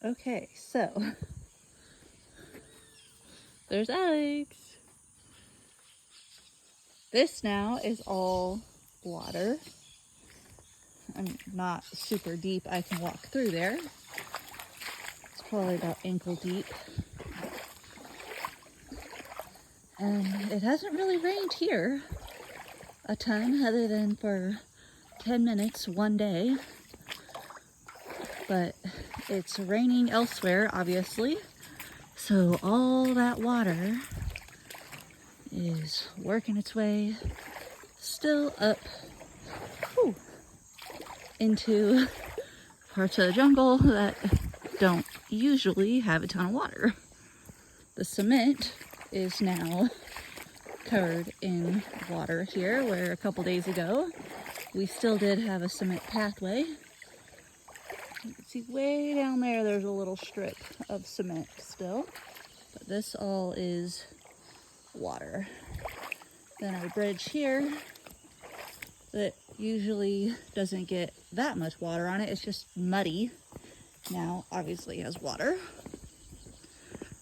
Okay, so there's Alex. This now is all water. I'm not super deep. I can walk through there. It's probably about ankle deep. And it hasn't really rained here a ton other than for 10 minutes one day. But it's raining elsewhere, obviously. So all that water is working its way still up into parts of the jungle that don't usually have a ton of water. The cement is now covered in water here, where a couple days ago we still did have a cement pathway. You can see way down there, there's a little strip of cement still, but this all is water. Then our bridge here that usually doesn't get that much water on it, it's just muddy, now obviously has water.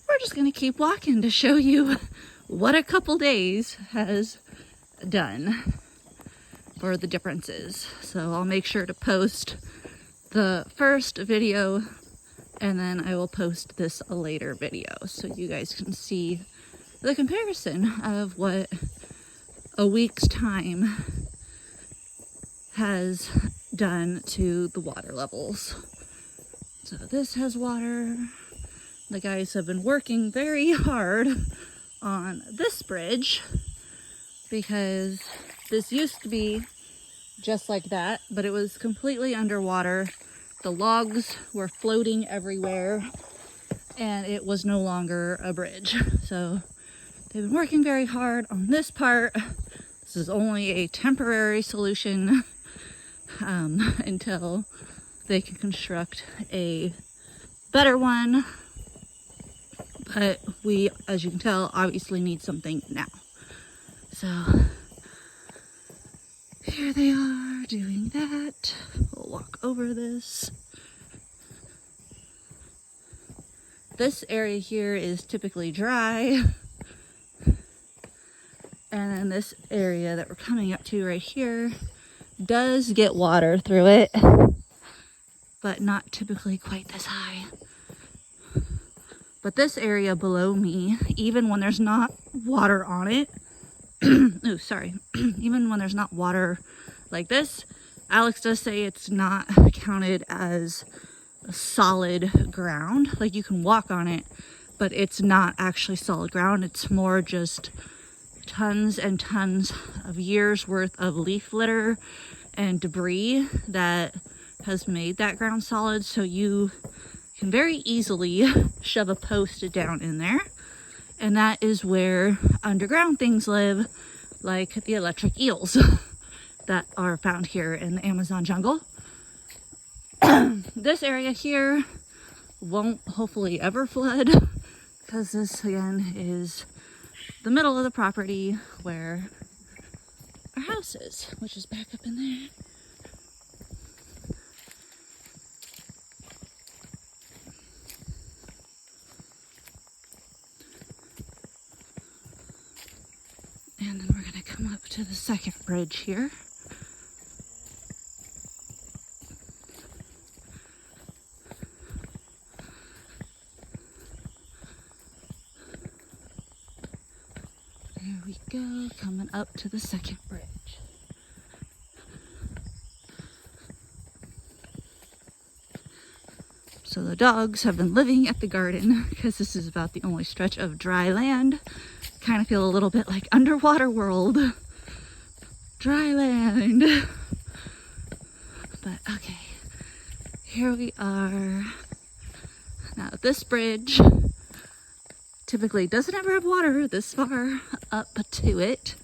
We're just gonna keep walking to show you what a couple days has done for the differences. So I'll make sure to post the first video and then I will post this a later video so you guys can see the comparison of what a week's time has done to the water levels. So this has water. The guys have been working very hard on this bridge because this used to be just like that, but it was completely underwater. The logs were floating everywhere and it was no longer a bridge. So they've been working very hard on this part. This is only a temporary solution until they can construct a better one. But we, as you can tell, obviously need something now. So here they are doing that. We'll walk over this. This area here is typically dry. And then this area that we're coming up to right here does get water through it, but not typically quite this high. But this area below me, even when there's not water on it, oh, sorry, even when there's not water like this, Alex does say it's not counted as a solid ground. Like you can walk on it, but it's not actually solid ground. It's more just tons and tons of years worth of leaf litter and debris that has made that ground solid. So you can very easily shove a post down in there. And that is where underground things live, like the electric eels that are found here in the Amazon jungle. This area here won't hopefully ever flood because this again is the middle of the property where our house is, which is back up in there. And then we're gonna come up to the second bridge here. There we go, coming up to the second bridge. So the dogs have been living at the garden because this is about the only stretch of dry land. Kind of feel a little bit like underwater world. Dry land. But okay, here we are. Now this bridge typically doesn't ever have water this far up to it.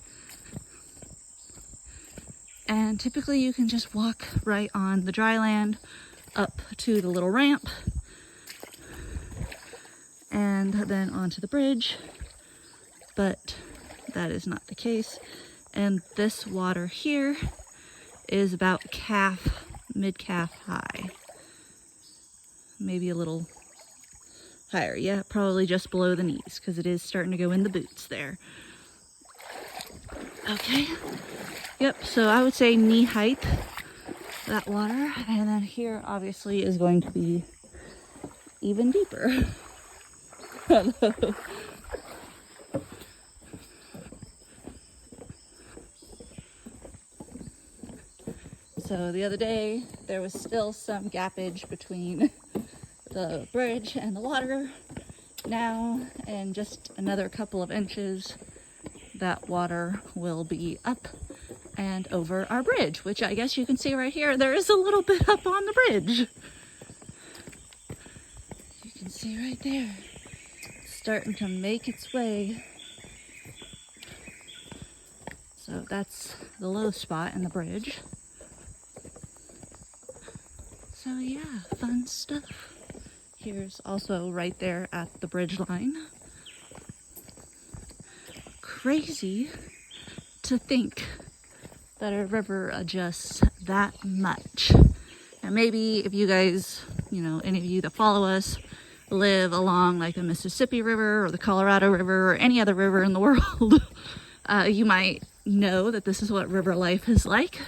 And typically you can just walk right on the dry land up to the little ramp and then onto the bridge, but that is not the case. And this water here is about calf, mid-calf high, maybe a little higher. Yeah, probably just below the knees because it is starting to go in the boots there. Okay. Yep, so I would say knee height, that water. And then here obviously is going to be even deeper. So the other day, there was still some gappage between the bridge and the water. Now, in just another couple of inches, that water will be up and over our bridge, which I guess you can see right here. There is a little bit up on the bridge. You can see right there. It's starting to make its way. So that's the low spot in the bridge. So yeah, fun stuff. Here's also right there at the bridge line. Crazy to think that a river adjusts that much. And maybe if you guys, any of you that follow us live along like the Mississippi River or the Colorado River or any other river in the world, you might know that this is what river life is like.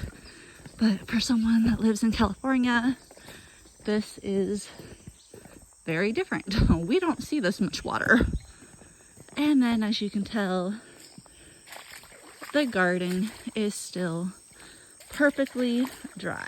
But for someone that lives in California, this is very different. We don't see this much water. And then, as you can tell, the garden is still perfectly dry.